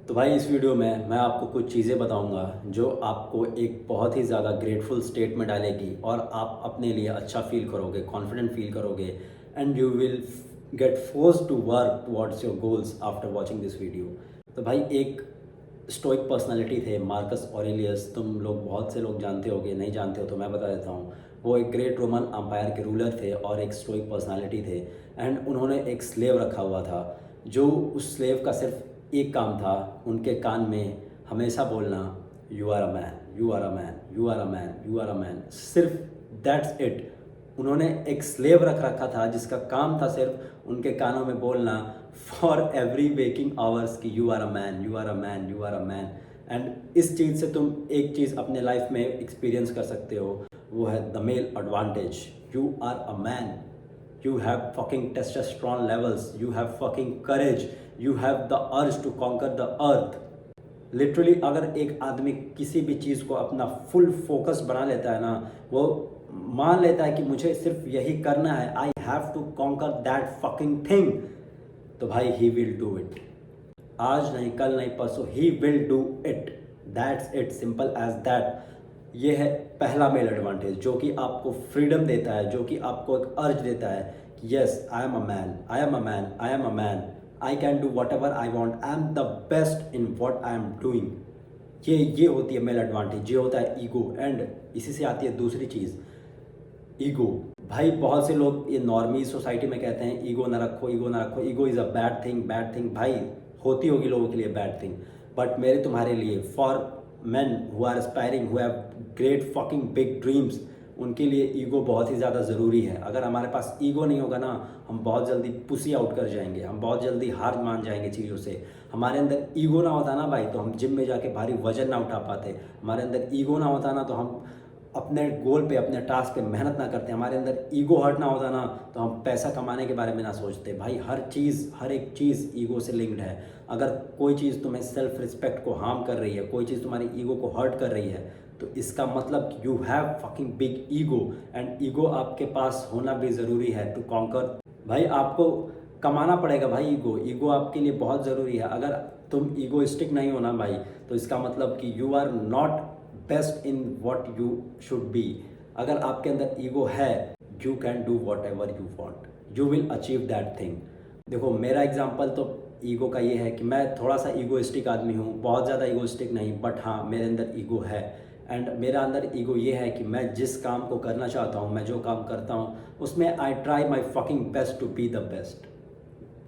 तो भाई इस वीडियो में मैं आपको कुछ चीज़ें बताऊंगा जो आपको एक बहुत ही ज़्यादा ग्रेटफुल स्टेट में डालेगी और आप अपने लिए अच्छा फील करोगे, कॉन्फिडेंट फील करोगे and you will get force to work towards your goals after watching this video. तो भाई एक स्टोइक पर्सनालिटी थे मार्कस ऑरेलियस, तुम लोग बहुत से लोग जानते होगे, नहीं जानते हो तो मैं बता देता हूँ। वो एक ग्रेट रोमन अम्पायर के रूलर थे और एक स्टोइक पर्सनालिटी थे एंड उन्होंने एक स्लेव रखा हुआ था जो उस स्लेव का सिर्फ एक काम था, उनके कान में हमेशा बोलना you are a man, you are a man, you are a man, you are a man, सिर्फ दैट्स इट। उन्होंने एक स्लेव रख रखा था जिसका काम था सिर्फ उनके कानों में बोलना फॉर एवरी वेकिंग आवर्स कि you are a man, you are a man, you are a man. And इस चीज़ से तुम एक चीज़ अपने लाइफ में एक्सपीरियंस कर सकते हो, वो है the male advantage. You are a man, you have fucking testosterone levels, you have fucking courage, you have the urge to conquer the earth। Literally अगर एक आदमी किसी भी चीज़ को अपना फुल फोकस बना लेता है ना, वो मान लेता है कि मुझे सिर्फ यही करना है, I have to conquer that fucking thing, तो भाई ही विल डू इट। आज नहीं, कल नहीं, परसों he will do it. That's it, simple as that. ये है पहला मेल एडवांटेज जो कि आपको फ्रीडम देता है, जो कि आपको एक अर्ज देता है कि yes I am a man, I am a man, I am a man, I can do what ever I want, I am the best in what I am doing. ये होती है मेल एडवांटेज। ये होता है ego and इसी से आती है दूसरी चीज़, ईगो। भाई बहुत से लोग ये नॉर्मी सोसाइटी में कहते हैं ईगो ना रखो, ईगो ना रखो, ego is a bad thing, bad thing. भाई होती होगी लोगों के लिए बैड थिंग, बट मेरे तुम्हारे लिए, for men who are aspiring, who have great fucking big dreams, उनके लिए ईगो बहुत ही ज़्यादा ज़रूरी है। अगर हमारे पास ईगो नहीं होगा ना, हम बहुत जल्दी पुसी आउट कर जाएंगे, हम बहुत जल्दी हार मान जाएंगे चीज़ों से। हमारे अंदर ईगो ना होता ना भाई, तो हम जिम में जाके भारी वजन ना उठा पाते। हमारे अंदर ईगो ना होता ना, तो हम अपने गोल पे, अपने टास्क पे मेहनत ना करते। हमारे अंदर ईगो हर्ट ना होता ना, तो हम पैसा कमाने के बारे में ना सोचते। भाई हर चीज़, हर एक चीज़ ईगो से लिंक्ड है। अगर कोई चीज़ तुम्हें सेल्फ रिस्पेक्ट को हार्म कर रही है, कोई चीज़ तुम्हारी ईगो को हर्ट कर रही है, तो इसका मतलब you have fucking big ego and ego आपके पास होना भी ज़रूरी है टू कॉन्कर। भाई आपको कमाना पड़ेगा भाई ईगो, ईगो आपके लिए बहुत ज़रूरी है। अगर तुम ईगोइस्टिक नहीं हो ना भाई, तो इसका मतलब कि you are not best in what you should be. अगर आपके अंदर ईगो है, you can do whatever you want, you will achieve that thing. देखो मेरा एग्जाम्पल तो ईगो का ये है कि मैं थोड़ा सा ईगोइस्टिक आदमी हूँ, बहुत ज़्यादा ईगोइस्टिक नहीं, बट हाँ मेरे अंदर ईगो है। एंड मेरा अंदर ईगो ये है कि मैं जिस काम को करना चाहता हूँ, मैं जो काम करता हूँ, उसमें I try my fucking best to be the best.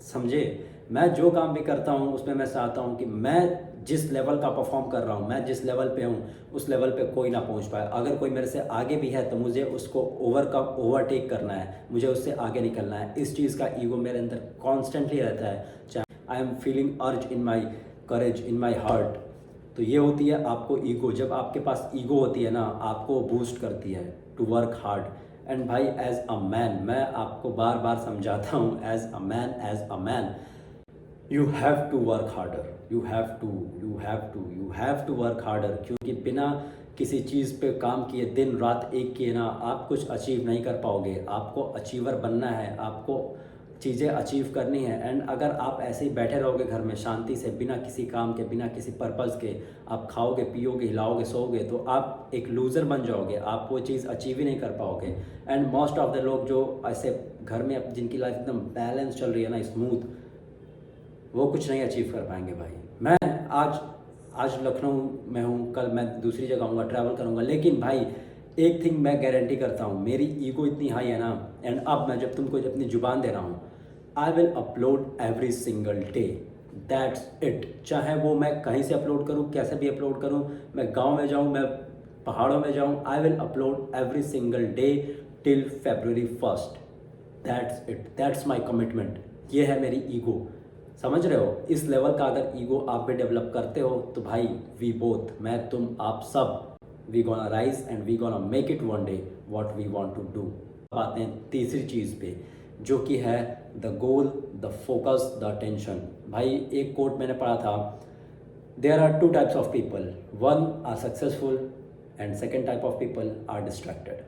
समझे? मैं जो काम भी करता हूँ उसमें मैं चाहता हूँ कि मैं जिस लेवल का परफॉर्म कर रहा हूँ, मैं जिस लेवल पे हूँ, उस लेवल पे कोई ना पहुँच पाए। अगर कोई मेरे से आगे भी है तो मुझे उसको ओवरटेक करना है, मुझे उससे आगे निकलना है। इस चीज़ का ईगो मेरे अंदर कॉन्स्टेंटली रहता है, चाहे आई एम फीलिंग अर्ज इन माई करेज, इन माई हार्ट। तो ये होती है आपको ईगो। जब आपके पास ईगो होती है ना, आपको बूस्ट करती है टू वर्क हार्ड। एंड भाई एज अ मैन, मैं आपको बार बार समझाता हूँ, as a man, as a man, you have to work harder, you have to, you have to, you have to work harder. क्योंकि बिना किसी चीज़ पे काम किए, दिन रात एक किए ना, आप कुछ अचीव नहीं कर पाओगे। आपको अचीवर बनना है, आपको चीज़ें अचीव करनी है। एंड अगर आप ऐसे ही बैठे रहोगे घर में शांति से, बिना किसी काम के, बिना किसी पर्पज़ के, आप खाओगे, पियोगे, हिलाओगे, सोओगे, तो आप एक लूज़र बन जाओगे, आप वो चीज़ अचीव ही नहीं कर पाओगे। एंड मोस्ट ऑफ द लोग जो ऐसे घर में, जिनकी लाइफ एकदम बैलेंस चल रही है ना, स्मूथ, वो कुछ नहीं अचीव कर पाएंगे भाई। मैं आज आज लखनऊ में हूँ, कल मैं दूसरी जगह हूँगा, ट्रैवल करूँगा, लेकिन भाई एक थिंग मैं गारंटी करता हूँ, मेरी ईगो इतनी हाई है ना। एंड अब मैं जब तुमको अपनी जुबान दे रहा हूँ, I will upload every single day, that's it. चाहे वो मैं कहीं से अपलोड करूँ, कैसे भी अपलोड करूँ, मैं गाँव में जाऊँ, मैं पहाड़ों में जाऊँ, I will upload every single day till February 1st। That's it, that's my commitment. ये है मेरी ईगो। समझ रहे हो? इस लेवल का अगर ईगो आप भी डेवलप करते हो तो भाई वी बोथ, मैं, तुम, आप सब, we gonna rise and we gonna make it one day what we want to do. अब आते हैं तीसरी चीज़ पे, जो कि है the goal, the focus, the attention. भाई एक कोट मैंने पढ़ा था, there are two types of people, one are successful and second type of people are distracted.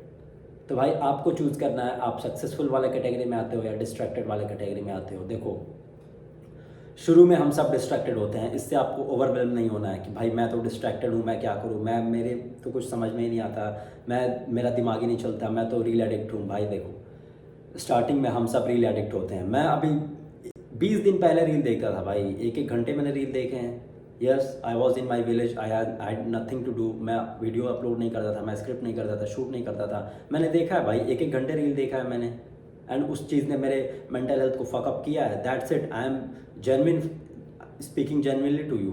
तो भाई आपको चूज़ करना है, आप सक्सेसफुल वाले कैटेगरी में आते हो या डिस्ट्रैक्टेड वाले कैटेगरी में आते हो। देखो, शुरू में हम सब डिस्ट्रैक्टेड होते हैं, इससे आपको ओवरवेल्म नहीं होना है कि भाई मैं तो डिस्ट्रैक्टेड हूँ, मैं क्या करूँ, मैं मेरे तो कुछ समझ में ही नहीं आता, मेरा दिमाग ही नहीं चलता, मैं तो रील एडिक्ट हूँ। भाई देखो, स्टार्टिंग में हम सब रील एडिक्ट होते हैं। मैं अभी 20 दिन पहले रील देखता था भाई, एक एक घंटे मैंने रील देखे हैं। Yes, I was in my village, I had nothing to do. मैं वीडियो अपलोड नहीं करता था, मैं स्क्रिप्ट नहीं करता था, शूट नहीं करता था। मैंने देखा है भाई, एक एक घंटे रील देखा है मैंने, एंड उस चीज़ ने मेरे मेंटल हेल्थ को फकअप किया है। That's it, I am genuine, speaking genuinely to you.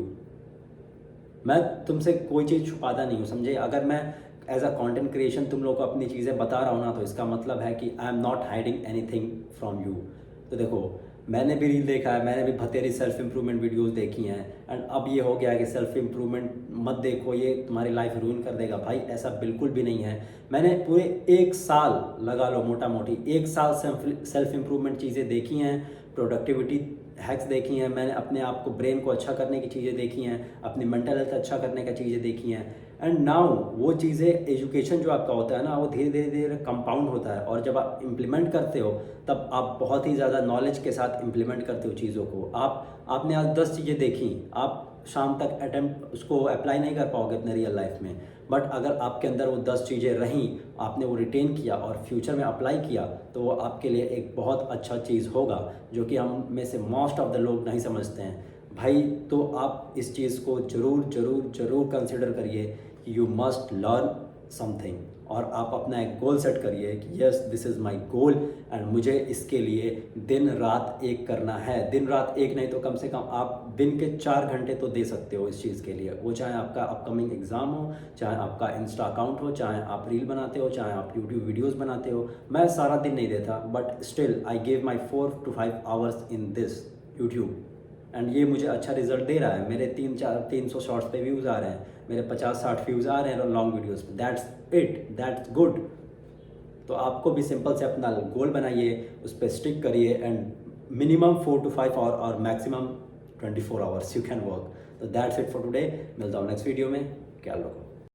मैं तुमसे कोई चीज़ छुपाता नहीं हूँ, समझे। अगर मैं एज अ कंटेंट क्रिएशन तुम लोग को अपनी चीज़ें बता रहा हूँ ना, तो इसका मतलब है कि I am not hiding anything from you. तो देखो, मैंने भी रील देखा है, मैंने भी बतेरी सेल्फ इंप्रूवमेंट वीडियोस देखी हैं, एंड अब ये हो गया है कि सेल्फ इंप्रूवमेंट मत देखो, ये तुम्हारी लाइफ रूइन कर देगा। भाई ऐसा बिल्कुल भी नहीं है। मैंने पूरे 1 साल, लगा लो मोटा मोटी 1 साल सेल्फ इंप्रूवमेंट चीज़ें देखी हैं, प्रोडक्टिविटी हैक्स देखी हैं, मैंने अपने आप को, ब्रेन को अच्छा करने की चीज़ें देखी हैं, अपनी मेंटल हेल्थ अच्छा करने का चीज़ें देखी हैं। एंड नाउ वो चीज़ें, एजुकेशन जो आपका होता है ना, वो धीरे धीरे धीरे कंपाउंड होता है, और जब आप इम्प्लीमेंट करते हो तब आप बहुत ही ज़्यादा नॉलेज के साथ इम्प्लीमेंट करते हो चीज़ों को। आपने आज 10 चीज़ें देखी, आप शाम तक अटेम्प्ट उसको अप्लाई नहीं कर पाओगे अपने रियल लाइफ में, बट अगर आपके अंदर वो 10 चीज़ें रहीं, आपने वो रिटेन किया और फ्यूचर में अप्लाई किया, तो वो आपके लिए एक बहुत अच्छा चीज़ होगा, जो कि हम में से मोस्ट ऑफ द लोग नहीं समझते हैं भाई। तो आप इस चीज़ को ज़रूर ज़रूर ज़रूर कंसिडर करिए कि यू मस्ट लर्न समथिंग, और आप अपना एक गोल सेट करिए कि yes, this is my goal, and मुझे इसके लिए दिन रात एक करना है। दिन रात एक नहीं तो कम से कम आप दिन के 4 घंटे तो दे सकते हो इस चीज़ के लिए, वो चाहे आपका अपकमिंग एग्ज़ाम हो, चाहे आपका इंस्टा अकाउंट हो, चाहे आप रील बनाते हो, चाहे आप यूट्यूब वीडियोज़ बनाते हो। मैं सारा दिन नहीं देता, but still I give my 4 to 5 hours in this YouTube, and ये मुझे अच्छा रिजल्ट दे रहा है। मेरे 300 शॉर्ट्स पे व्यूज़ आ रहे हैं, मेरे 50-60 व्यूज़ आ रहे हैं लॉन्ग वीडियोस पे। That's it, that's good. तो आपको भी सिंपल से अपना गोल बनाइए, उस पर स्टिक करिए, एंड मिनिमम 4 to 5 आवर और maximum 24 hours you can work. तो दैट्स इट फॉर टुडे। मिलता हूँ नेक्स्ट वीडियो में, ख्याल रखो।